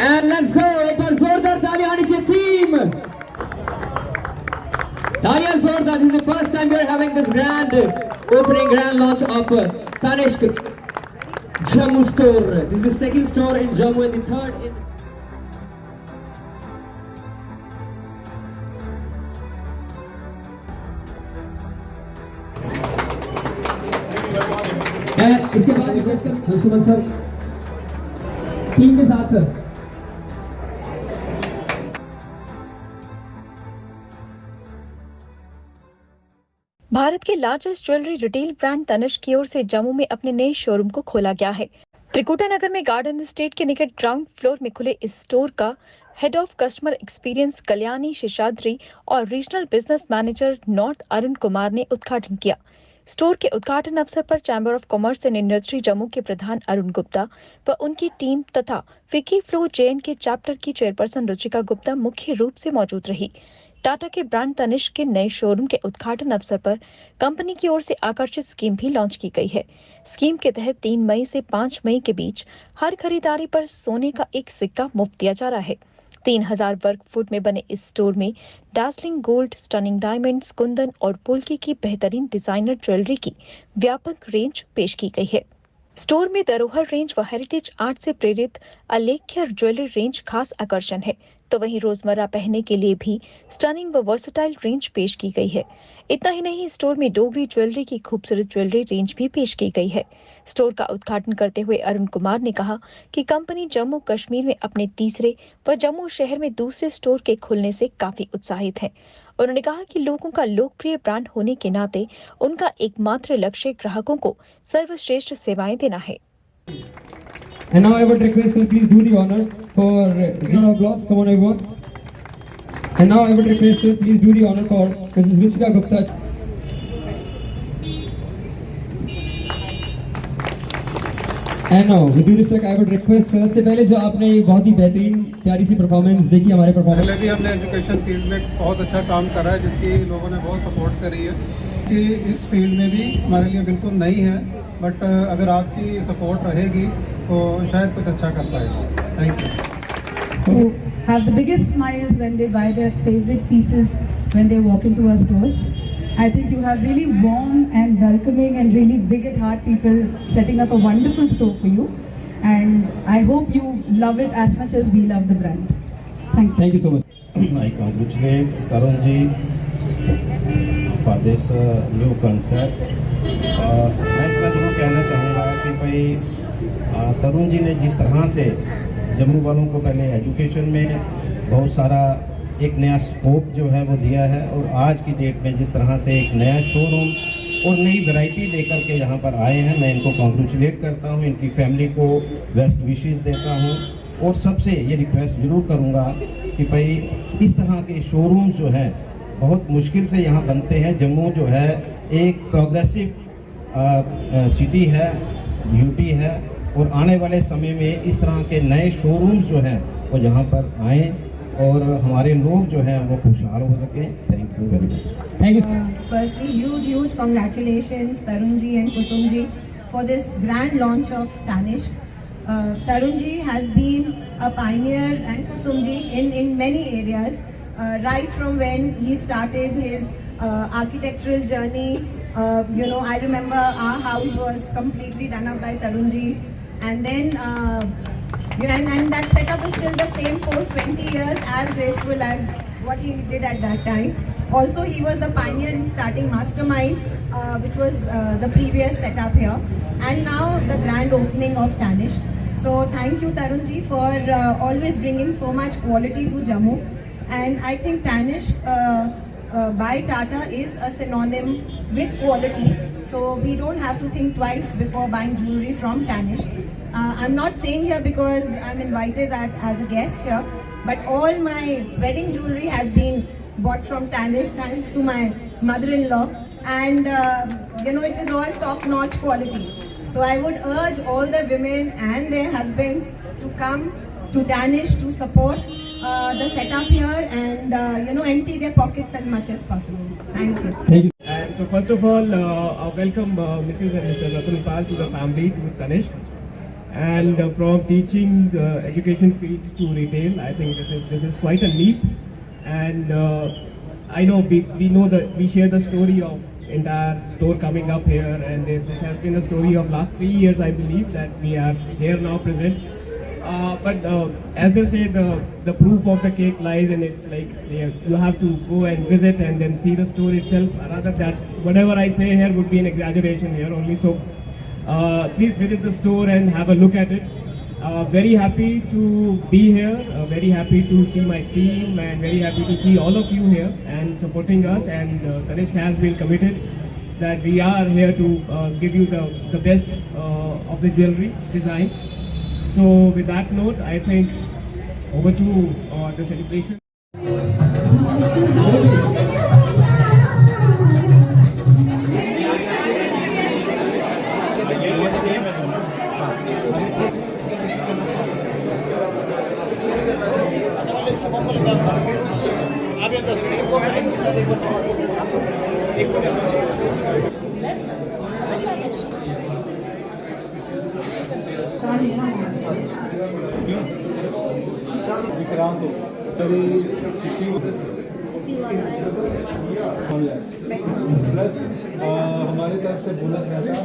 And let's go. एक बार जोरदार तालियां आनी चाहिए टीम. तालियां जोरदार. This is the first time we are having this grand opening, grand launch of Tanishq Jammu store. This is the second store in Jammu and the third in. इसके बाद Anshuman sir team के साथ sir. Bharat के largest jewellery retail brand Tanishq की ओर से जम्मू में अपने नए शोरूम को खोला गया है. त्रिकुटा नगर में गार्डन स्टेट के निकट ग्राउंड फ्लोर में खुले इस स्टोर का head of customer experience Kalyani Seshadri और regional business manager north Arun Kumar ने उद्घाटन किया. स्टोर के उद्घाटन अवसर पर chamber of commerce and industry Jammu के प्रधान अरुण गुप्ता व उनकी टीम तथा फिकी फ्लो जेएन के चैप्टर की चेयरपर्सन रुचिका गुप्ता मुख्य रूप से मौजूद रही. टाटा के ब्रांड तनिष्क के नए शोरूम के उद्घाटन अवसर पर कंपनी की ओर से आकर्षित स्कीम भी लॉन्च की गई है. स्कीम के तहत 3 मई से 5 मई के बीच हर खरीदारी पर सोने का एक सिक्का मुफ्त दिया जा रहा है. 3000 वर्ग फुट में बने इस स्टोर में डार्सलिंग गोल्ड, स्टनिंग डायमंड्स, कुंदन और पोल्की की बेहतरीन डिजाइनर ज्वेलरी की व्यापक रेंज पेश की गई है. स्टोर में धरोहर रेंज व हेरिटेज आर्ट से प्रेरित अलेख्य ज्वेलरी रेंज खास आकर्षण है, तो वहीं रोजमर्रा पहनने के लिए भी स्टनिंग व वर्सटाइल रेंज पेश की गई है. इतना ही नहीं, स्टोर में डोगरी ज्वेलरी की खूबसूरत ज्वेलरी रेंज भी पेश की गई है. स्टोर का उद्घाटन करते हुए अरुण कुमार ने कहा कि कंपनी जम्मू कश्मीर में अपने तीसरे व जम्मू शहर में दूसरे स्टोर के खुलने से काफी उत्साहित है. उन्होंने कहा कि लोगों का लोकप्रिय ब्रांड होने के नाते उनका एकमात्र लक्ष्य ग्राहकों को सर्वश्रेष्ठ सेवाएं देना है. And now I would request you please do the honor for round of applause. Come on everyone. And now I would request you please do the honor for Mrs. Ruchika Gupta. And now with due respect I would request sir से पहले जो आपने बहुत ही बेहतरीन प्यारी सी performance देखी हमारे performance. पहले भी हमने एजुकेशन फील्ड में बहुत अच्छा काम करा है, जिसकी लोगों ने बहुत सपोर्ट करी है. कि इस फील्ड में भी हमारे लिए बिल्कुल नहीं है, बट अगर आपकी सपोर्ट रहेगी तो शायद कुछ अच्छा कर पाएगा. Thank you. Have the biggest smiles when they buy their favorite pieces when they walk into our stores. I think you have really warm and welcoming and really big at heart people setting up a wonderful store for you, and I hope you love it as much as we love the brand. Thank you. Thank you so much. I congratulate Tarun ji for this new concept. मैं इतना जरूर कहना चाहूँगा कि भाई तरुण जी ने जिस तरह से जम्मू वालों को पहले एजुकेशन में बहुत सारा एक नया स्कोप जो है वो दिया है, और आज की डेट में जिस तरह से एक नया शोरूम और नई वैरायटी लेकर के यहाँ पर आए हैं, मैं इनको कॉन्ग्रेचुलेट करता हूँ. इनकी फैमिली को बेस्ट विशेस देता हूँ, और सबसे ये रिक्वेस्ट जरूर करूँगा कि भाई इस तरह के शोरूम्स जो हैं बहुत मुश्किल से यहाँ बनते हैं. जम्मू जो है एक प्रोग्रेसिव सिटी है, ब्यूटी है, और आने वाले समय में इस तरह के नए शोरूम्स जो हैं वो यहाँ पर आएँ और हमारे लोग जो हैं वो खुशहाल हो सकें. Thank you very much. Thank you. Firstly, huge congratulations Tarun ji and Kusum ji for this grand launch of Tanishq. Tarun ji has been a pioneer and Kusum ji in many areas, right from when he started his architectural journey. I remember our house was completely done up by Tarun ji, and then and that setup is still the same post 20 years, as graceful as what he did at that time. Also, he was the pioneer in starting Mastermind, which was the previous setup here, and now the grand opening of Tanishq. So thank you Tarun ji for always bringing so much quality to Jammu, and I think Tanishq by Tata is a synonym with quality, so we don't have to think twice before buying jewelry from Tanishq. I'm not saying here because I'm invited as a guest here, but all my wedding jewelry has been bought from Tanishq, thanks to my mother-in-law, and it is all top-notch quality. So I would urge all the women and their husbands to come to Tanishq to support the setup here, and empty their pockets as much as possible. Thank you. Thank you. And so first of all, welcome Mrs. and Mr. Ratul Pal to the family, to Tanishq. and from teaching education fields to retail. I think this is quite a leap, and I know we know that we share the story of entire store coming up here, and this has been a story of last 3 years, I believe, that we are here now present. But as they say, the proof of the cake lies in it's like you have to go and visit and then see the store itself. Rather that whatever I say here would be an exaggeration here only. So please visit the store and have a look at it. Very happy to be here. Very happy to see my team and very happy to see all of you here and supporting us. And Tanishq has been committed that we are here to give you the best of the jewelry design. So with that note, I think over to the celebration. Vikrant plus हमारी तरफ से bonus रहता